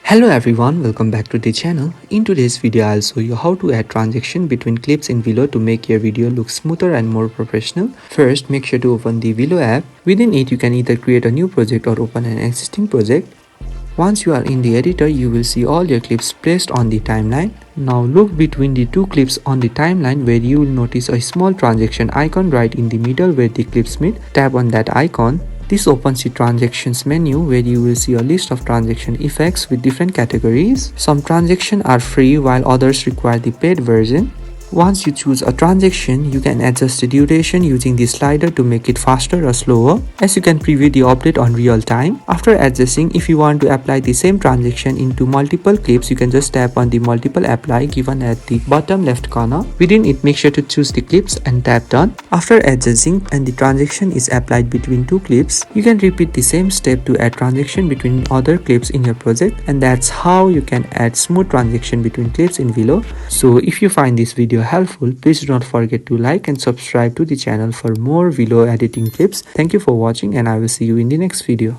Hello everyone, welcome back to the channel. In today's video, I'll show you how to add transition between clips in VLLO to make your video look smoother and more professional. First, make sure to open the VLLO app. Within it, you can either create a new project or open an existing project. Once you are in the editor, you will see all your clips placed on the timeline. Now look between the two clips on the timeline where you will notice a small transition icon right in the middle where the clips meet. Tap on that icon. This opens the transactions menu where you will see a list of transaction effects with different categories. Some transactions are free while others require the paid version. Once you choose a transaction, you can adjust the duration using the slider to make it faster or slower, as you can preview the update on real time. After adjusting, if you want to apply the same transaction into multiple clips, you can just tap on the multiple apply given at the bottom left corner. Within it, make sure to choose the clips and tap done. After adjusting and the transaction is applied between two clips, you can repeat the same step to add transaction between other clips in your project, and that's how you can add smooth transaction between clips in VLLO. So if you find this video helpful, please do not forget to like and subscribe to the channel for more VLLO editing tips. Thank you for watching, and I will see you in the next video.